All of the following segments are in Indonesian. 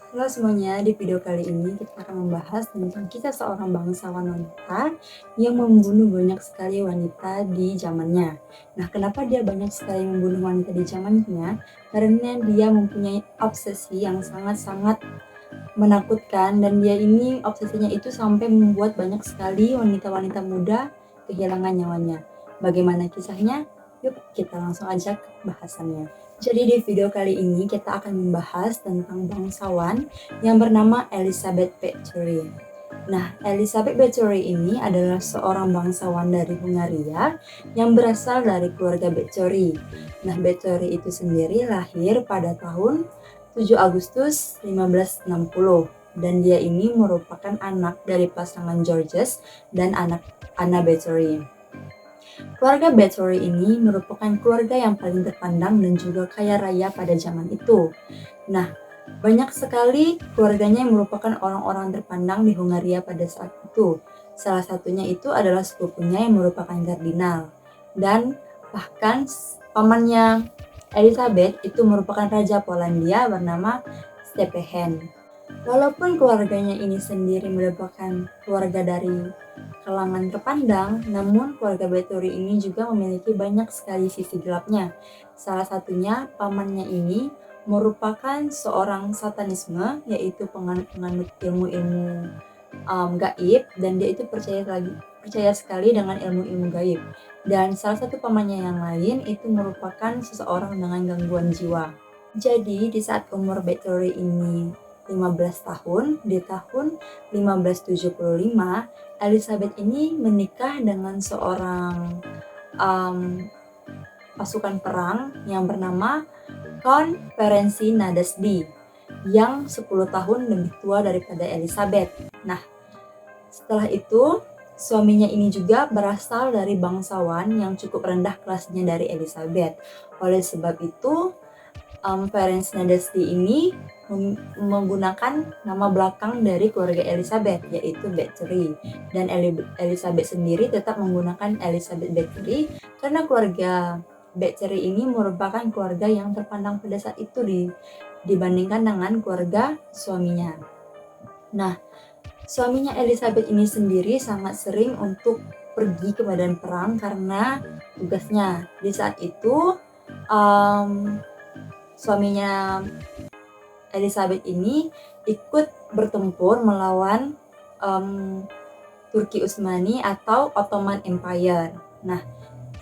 Halo semuanya, di video kali ini kita akan membahas tentang kisah seorang bangsawan wanita yang membunuh banyak sekali wanita di zamannya. Nah, kenapa dia banyak sekali membunuh wanita di zamannya? Karena dia mempunyai obsesi yang sangat-sangat menakutkan dan dia ini obsesinya itu sampai membuat banyak sekali wanita-wanita muda kehilangan nyawanya. Bagaimana kisahnya? Yuk kita langsung aja ke bahasannya. Jadi di video kali ini kita akan membahas tentang bangsawan yang bernama Elizabeth Bathory. Nah, Elizabeth Bathory ini adalah seorang bangsawan dari Hungaria yang berasal dari keluarga Bathory. Nah, Bathory itu sendiri lahir pada tahun 7 Agustus 1560 dan dia ini merupakan anak dari pasangan Georges dan anak Anna Bathory. Keluarga Bathory ini merupakan keluarga yang paling terpandang dan juga kaya raya pada zaman itu. Nah, banyak sekali keluarganya yang merupakan orang-orang terpandang di Hungaria pada saat itu. Salah satunya itu adalah sepupunya yang merupakan kardinal. Dan bahkan pamannya Elizabeth itu merupakan raja Polandia bernama Stephen. Walaupun keluarganya ini sendiri merupakan keluarga dari kalangan terpandang, namun keluarga Bathory ini juga memiliki banyak sekali sisi gelapnya. Salah satunya pamannya ini merupakan seorang satanisme, yaitu penganut ilmu-ilmu gaib, dan dia itu percaya sekali dengan ilmu-ilmu gaib. Dan salah satu pamannya yang lain itu merupakan seseorang dengan gangguan jiwa. Jadi di saat umur Bathory ini 15 tahun, di tahun 1575, Elizabeth ini menikah dengan seorang pasukan perang yang bernama Count Ferenc Nadasdy yang 10 tahun lebih tua daripada Elizabeth. Nah, setelah itu suaminya ini juga berasal dari bangsawan yang cukup rendah kelasnya dari Elizabeth. Oleh sebab itu, Ferenc Nadasdy ini menggunakan nama belakang dari keluarga Elizabeth, yaitu Bathory. Dan Elizabeth sendiri tetap menggunakan Elizabeth Bathory karena keluarga Bathory ini merupakan keluarga yang terpandang pada saat itu dibandingkan dengan keluarga suaminya. Nah, suaminya Elizabeth ini sendiri sangat sering untuk pergi ke medan perang karena tugasnya. Di saat itu, suaminya Elizabeth ini ikut bertempur melawan Turki Utsmani atau Ottoman Empire. Nah,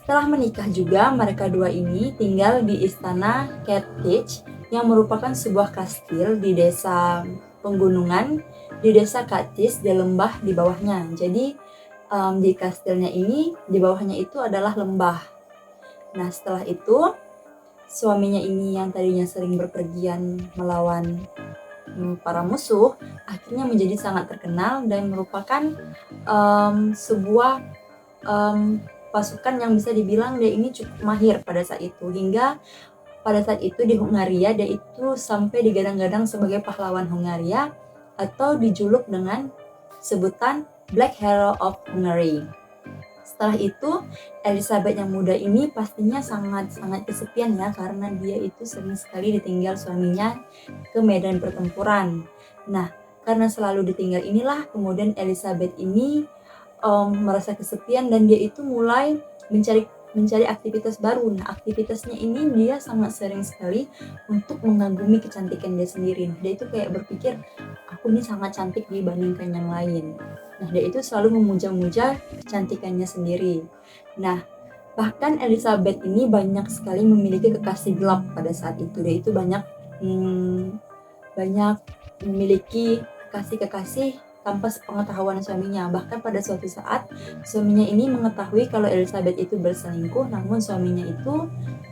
setelah menikah juga mereka dua ini tinggal di istana Kertész yang merupakan sebuah kastil di desa penggunungan di desa Kertész di lembah di bawahnya. Jadi di kastilnya ini di bawahnya itu adalah lembah. Nah, setelah itu suaminya ini yang tadinya sering berpergian melawan para musuh akhirnya menjadi sangat terkenal dan merupakan sebuah pasukan yang bisa dibilang dia ini cukup mahir pada saat itu, hingga pada saat itu di Hungaria dia itu sampai digadang-gadang sebagai pahlawan Hungaria atau dijuluk dengan sebutan Black Hero of Hungary. Setelah itu, Elizabeth yang muda ini pastinya sangat-sangat kesepian ya, karena dia itu sering sekali ditinggal suaminya ke medan pertempuran. Nah, karena selalu ditinggal inilah kemudian Elizabeth ini merasa kesepian dan dia itu mulai mencari aktivitas baru. Nah, aktivitasnya ini dia sangat sering sekali untuk mengagumi kecantikan dia sendiri. Nah, dia itu kayak berpikir, aku ini sangat cantik dibandingkan yang lain. Nah, dia itu selalu memuja-muja kecantikannya sendiri. Nah, bahkan Elizabeth ini banyak sekali memiliki kekasih gelap pada saat itu. Dia itu banyak memiliki kekasih-kekasih tanpa sepengetahuan suaminya. Bahkan pada suatu saat suaminya ini mengetahui kalau Elizabeth itu berselingkuh, namun suaminya itu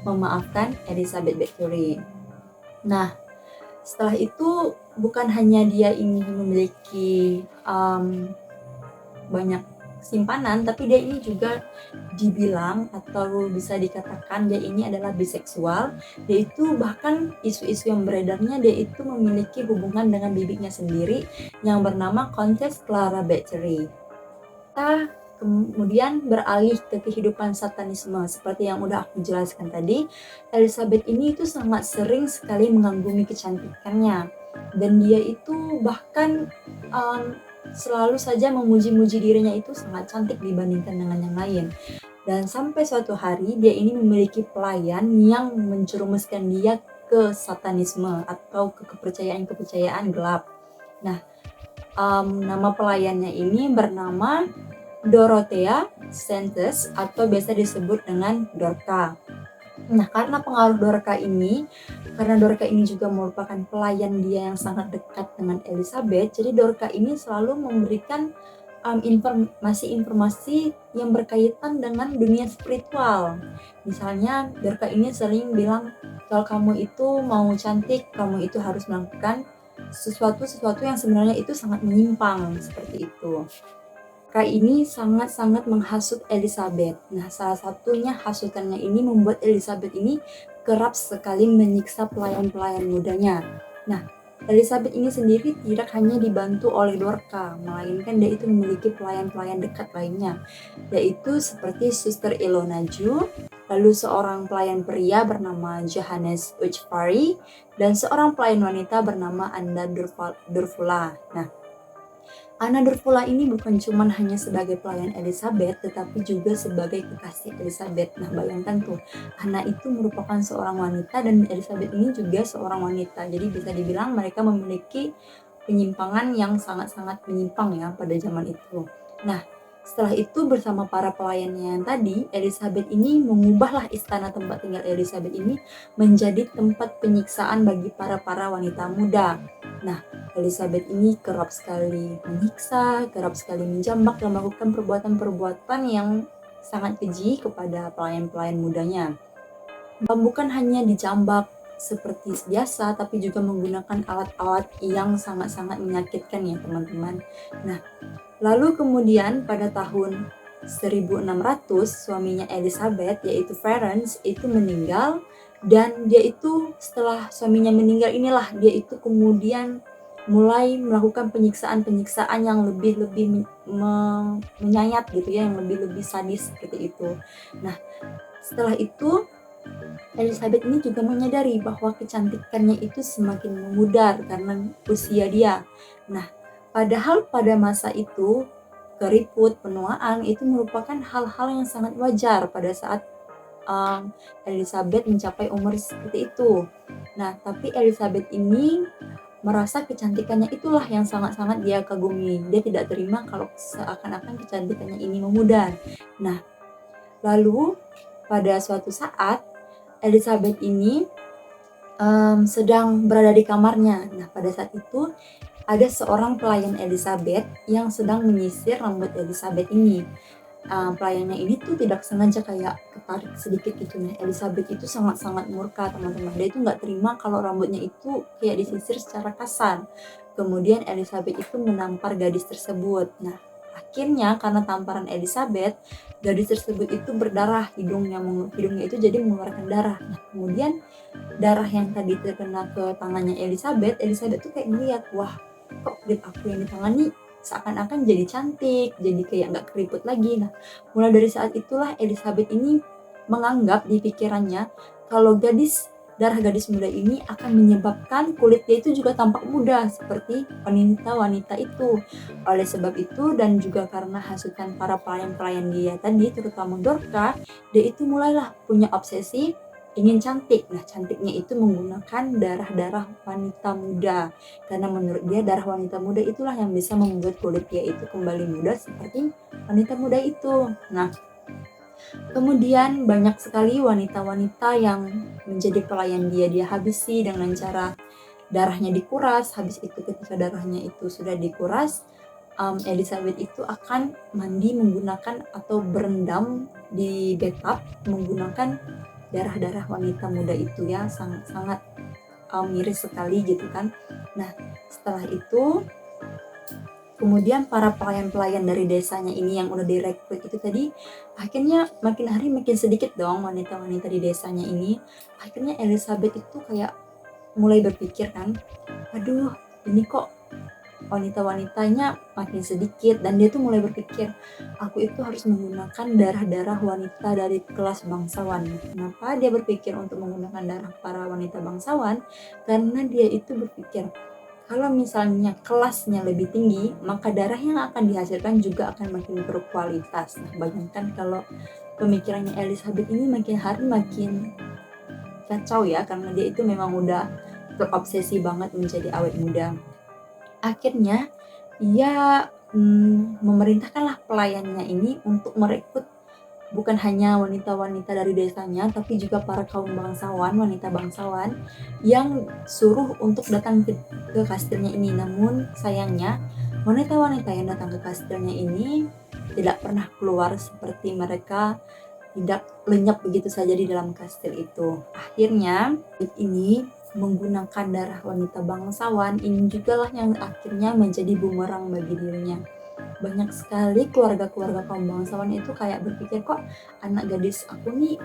memaafkan Elizabeth Bathory. Nah, setelah itu bukan hanya dia ini memiliki banyak simpanan, tapi dia ini juga dibilang atau bisa dikatakan dia ini adalah biseksual. Dia itu bahkan isu-isu yang beredarnya dia itu memiliki hubungan dengan bibinya sendiri yang bernama Countess Clara Bathory. Kita kemudian beralih ke kehidupan satanisme. Seperti yang udah aku jelaskan tadi, Elizabeth ini itu sangat sering sekali mengagumi kecantikannya. dan dia itu bahkan um, selalu saja memuji-muji dirinya itu sangat cantik dibandingkan dengan yang lain. Dan sampai suatu hari dia ini memiliki pelayan yang menjerumuskan dia ke satanisme atau ke kepercayaan-kepercayaan gelap. Nah, nama pelayannya ini bernama Dorothea Sentes atau biasa disebut dengan Dorka. Nah, karena Dorka ini juga merupakan pelayan dia yang sangat dekat dengan Elizabeth, jadi Dorka ini selalu memberikan informasi-informasi yang berkaitan dengan dunia spiritual. Misalnya, Dorka ini sering bilang, kalau kamu itu mau cantik, kamu itu harus melakukan sesuatu yang sebenarnya itu sangat menyimpang, seperti itu. Kak ini sangat-sangat menghasut Elizabeth. Nah, salah satunya hasutannya ini membuat Elizabeth ini kerap sekali menyiksa pelayan-pelayan mudanya. Nah, Elizabeth ini sendiri tidak hanya dibantu oleh Dorka, melainkan dia itu memiliki pelayan-pelayan dekat lainnya, yaitu seperti Suster Ilona Ju, lalu seorang pelayan pria bernama Johannes Uchvari, dan seorang pelayan wanita bernama Anda Durfula. Nah, Anna Durfula ini bukan cuma hanya sebagai pelayan Elizabeth, tetapi juga sebagai kekasih Elizabeth. Nah, bayangkan tuh, Anna itu merupakan seorang wanita dan Elizabeth ini juga seorang wanita. Jadi bisa dibilang mereka memiliki penyimpangan yang sangat-sangat menyimpang ya pada zaman itu. Nah, setelah itu bersama para pelayannya yang tadi, Elizabeth ini mengubahlah istana tempat tinggal Elizabeth ini menjadi tempat penyiksaan bagi para wanita muda. Nah, Elizabeth ini kerap sekali menyiksa, kerap sekali menjambak dan melakukan perbuatan-perbuatan yang sangat keji kepada pelayan-pelayan mudanya. Bukan hanya dijambak seperti biasa, tapi juga menggunakan alat-alat yang sangat-sangat menyakitkan ya teman-teman. Nah, lalu kemudian pada tahun 1600 suaminya Elizabeth yaitu Ferenc itu meninggal, dan dia itu setelah suaminya meninggal inilah dia itu kemudian mulai melakukan penyiksaan-penyiksaan yang lebih menyayat gitu ya, yang lebih sadis seperti itu. Nah, setelah itu Elizabeth ini juga menyadari bahwa kecantikannya itu semakin memudar karena usia dia. Nah, padahal pada masa itu keriput, penuaan itu merupakan hal-hal yang sangat wajar pada saat Elizabeth mencapai umur seperti itu. Nah, tapi Elizabeth ini merasa kecantikannya itulah yang sangat-sangat dia kagumi. Dia tidak terima kalau seakan-akan kecantikannya ini memudar. Nah, lalu pada suatu saat Elizabeth ini sedang berada di kamarnya. Nah, pada saat itu ada seorang pelayan Elizabeth yang sedang menyisir rambut Elizabeth ini. Pelayannya ini tuh tidak sengaja kayak ketarik sedikit gitu. Nah, Elizabeth itu sangat-sangat murka teman-teman. Dia itu nggak terima kalau rambutnya itu kayak disisir secara kasar. Kemudian Elizabeth itu menampar gadis tersebut. Nah, akhirnya karena tamparan Elizabeth, gadis tersebut itu berdarah, hidungnya itu jadi mengeluarkan darah. Nah, kemudian darah yang tadi terkena ke tangannya Elizabeth tuh kayak melihat, wah, kok kulit aku yang di tangan nih seakan-akan jadi cantik, jadi kayak nggak keriput lagi. Nah, mulai dari saat itulah Elizabeth ini menganggap di pikirannya kalau darah gadis muda ini akan menyebabkan kulitnya itu juga tampak muda seperti wanita-wanita itu. Oleh sebab itu dan juga karena hasutan para pelayan-pelayan dia tadi, terutama Dorka, dia itu mulailah punya obsesi ingin cantik. Nah, cantiknya itu menggunakan darah-darah wanita muda. Karena menurut dia darah wanita muda itulah yang bisa membuat kulit dia itu kembali muda seperti wanita muda itu. Nah, kemudian banyak sekali wanita-wanita yang menjadi pelayan dia habisi dengan cara darahnya dikuras. Habis itu ketika darahnya itu sudah dikuras, Elizabeth itu akan mandi menggunakan atau berendam di bathtub menggunakan darah-darah wanita muda itu ya, sangat-sangat miris sekali gitu kan. Nah, setelah itu kemudian para pelayan-pelayan dari desanya ini yang udah direkrut itu tadi, akhirnya makin hari makin sedikit dong wanita-wanita di desanya ini. Akhirnya Elizabeth itu kayak mulai berpikir kan, aduh ini kok wanita-wanitanya makin sedikit, dan dia tuh mulai berpikir aku itu harus menggunakan darah-darah wanita dari kelas bangsawan. Kenapa dia berpikir untuk menggunakan darah para wanita bangsawan? Karena dia itu berpikir kalau misalnya kelasnya lebih tinggi, maka darah yang akan dihasilkan juga akan makin berkualitas. Nah, bayangkan kalau pemikirannya Elizabeth ini makin hari makin kacau ya, karena dia itu memang udah terobsesi banget menjadi awet muda. Akhirnya ia memerintahkanlah pelayannya ini untuk merekrut bukan hanya wanita-wanita dari desanya, tapi juga para kaum bangsawan, wanita bangsawan yang suruh untuk datang ke kastilnya ini. Namun sayangnya wanita-wanita yang datang ke kastilnya ini tidak pernah keluar, seperti mereka tidak lenyap begitu saja di dalam kastil itu. Akhirnya ini menggunakan darah wanita bangsawan ini juga lah yang akhirnya menjadi bumerang bagi dirinya. Banyak sekali keluarga-keluarga kaum bangsawan itu kayak berpikir, kok anak gadis aku nih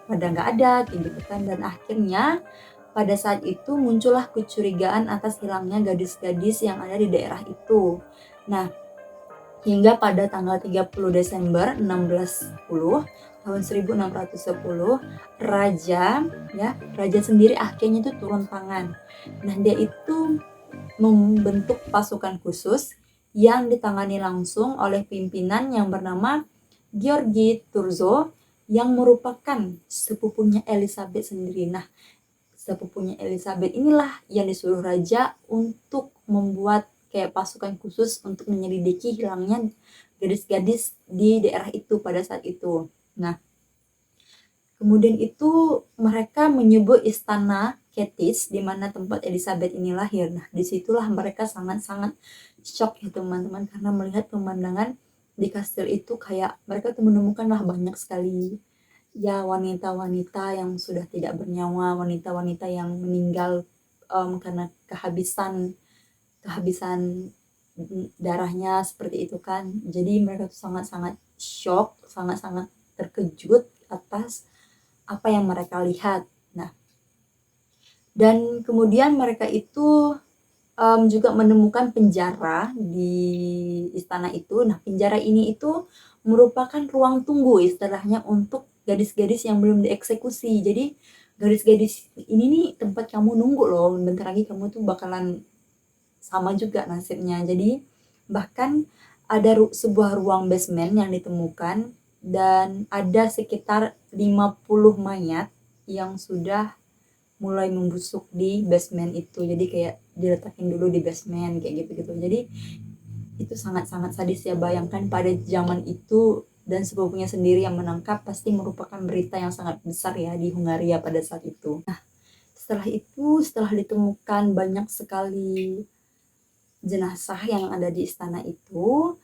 pada nggak ada kayak gitu kan. Dan akhirnya pada saat itu muncullah kecurigaan atas hilangnya gadis-gadis yang ada di daerah itu. Nah, hingga pada tanggal 30 Desember 1610 tahun 1610 raja sendiri akhirnya itu turun tangan. Nah, dia itu membentuk pasukan khusus yang ditangani langsung oleh pimpinan yang bernama Georgi Turzo yang merupakan sepupunya Elizabeth sendiri. Nah, sepupunya Elizabeth inilah yang disuruh raja untuk membuat kayak pasukan khusus untuk menyelidiki hilangnya gadis-gadis di daerah itu pada saat itu. Nah, kemudian itu mereka menyebut istana Ketis di mana tempat Elizabeth ini lahir. Nah, disitulah mereka sangat-sangat shock ya teman-teman, karena melihat pemandangan di kastil itu kayak mereka tuh menemukanlah banyak sekali ya wanita-wanita yang sudah tidak bernyawa, wanita-wanita yang meninggal karena kehabisan darahnya seperti itu kan. Jadi mereka tuh sangat-sangat shock, sangat-sangat terkejut atas apa yang mereka lihat. Nah, dan kemudian mereka itu juga menemukan penjara di istana itu. Nah, penjara ini itu merupakan ruang tunggu istilahnya untuk gadis-gadis yang belum dieksekusi. Jadi gadis-gadis ini nih tempat kamu nunggu loh, bentar lagi kamu tuh bakalan sama juga nasibnya. Jadi bahkan ada sebuah ruang basement yang ditemukan dan ada sekitar 50 mayat yang sudah mulai membusuk di basement itu. Jadi kayak diletakin dulu di basement kayak gitu-gitu. Jadi itu sangat-sangat sadis ya. Bayangkan pada zaman itu dan sepupunya sendiri yang menangkap, pasti merupakan berita yang sangat besar ya di Hungaria pada saat itu. Nah, setelah ditemukan banyak sekali jenazah yang ada di istana itu,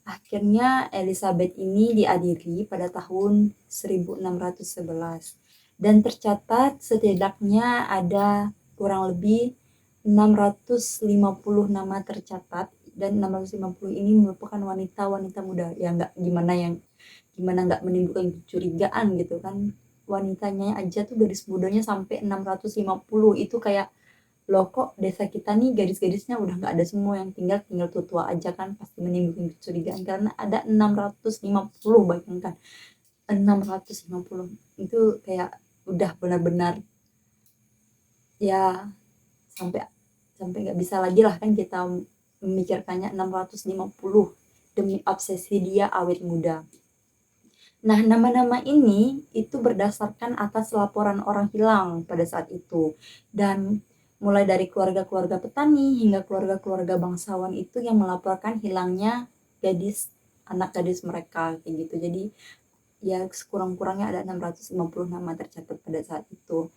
akhirnya Elizabeth ini diadili pada tahun 1611 dan tercatat setidaknya ada kurang lebih 650 nama tercatat, dan 650 ini merupakan wanita-wanita muda ya. Gimana nggak menimbulkan kecurigaan gitu kan. Wanitanya aja tuh gadis mudanya sampai 650. Itu kayak, loh kok desa kita nih gadis-gadisnya udah nggak ada semua, yang tinggal tua-tua aja kan, pasti menimbulkan kecurigaan karena ada 650. Bayangkan 650 itu kayak udah benar-benar ya, sampai nggak bisa lagi lah kan kita memikirkannya 650 demi obsesi dia awet muda. Nah, nama-nama ini itu berdasarkan atas laporan orang hilang pada saat itu, dan mulai dari keluarga-keluarga petani hingga keluarga-keluarga bangsawan itu yang melaporkan hilangnya anak gadis mereka kayak gitu. Jadi ya sekurang-kurangnya ada 650 nama tercatat pada saat itu.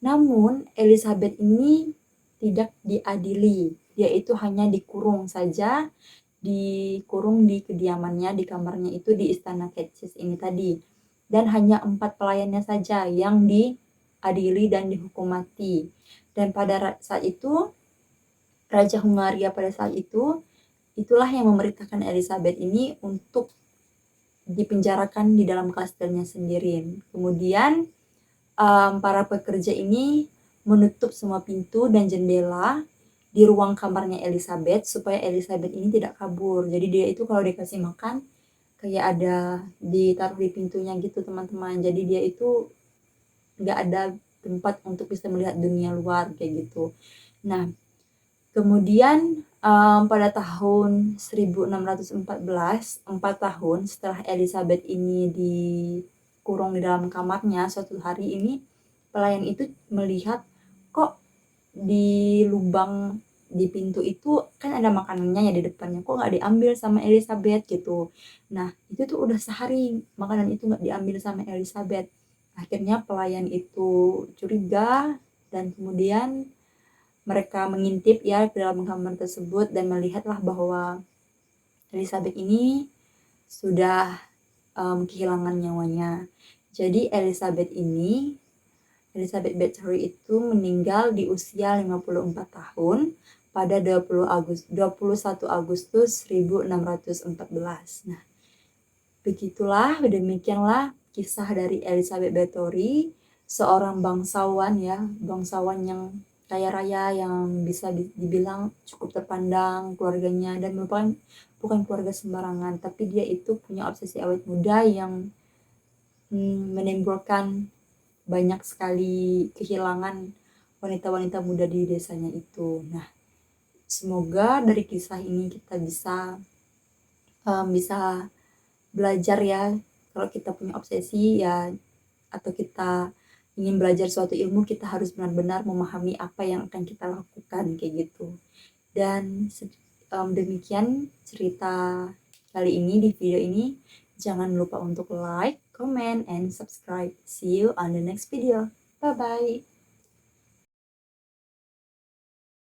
Namun Elizabeth ini tidak diadili, dia itu hanya dikurung saja, dikurung di kediamannya, di kamarnya itu di istana Ketis ini tadi. Dan hanya 4 pelayannya saja yang diadili dan dihukum mati. Dan pada saat itu Raja Hungaria pada saat itu itulah yang memerintahkan Elizabeth ini untuk dipenjarakan di dalam kastilnya sendiri. Kemudian para pekerja ini menutup semua pintu dan jendela di ruang kamarnya Elizabeth supaya Elizabeth ini tidak kabur. Jadi dia itu kalau dikasih makan kayak ada ditaruh di pintunya gitu teman-teman. Jadi dia itu nggak ada tempat untuk bisa melihat dunia luar kayak gitu. Nah, Kemudian pada tahun 1614, 4 tahun setelah Elizabeth ini dikurung di dalam kamarnya, suatu hari ini pelayan itu melihat kok di lubang di pintu itu kan ada makanannya ya di depannya, kok nggak diambil sama Elizabeth gitu. Nah itu tuh udah sehari makanan itu nggak diambil sama Elizabeth. Akhirnya pelayan itu curiga dan kemudian mereka mengintip ya ke dalam kamar tersebut dan melihatlah bahwa Elizabeth ini sudah kehilangan nyawanya. Jadi Elizabeth Bathory itu meninggal di usia 54 tahun pada 21 Agustus 1614. Nah, begitulah, demikianlah kisah dari Elizabeth Bathory, seorang bangsawan ya, bangsawan yang kaya raya yang bisa dibilang cukup terpandang keluarganya dan merupakan bukan keluarga sembarangan, tapi dia itu punya obsesi awet muda yang menimbulkan banyak sekali kehilangan wanita-wanita muda di desanya itu. Nah, semoga dari kisah ini kita bisa belajar ya, kalau kita punya obsesi ya atau kita ingin belajar suatu ilmu, kita harus benar-benar memahami apa yang akan kita lakukan kayak gitu. Dan demikian cerita kali ini di video ini. Jangan lupa untuk like, comment, and subscribe. See you on the next video. Bye bye.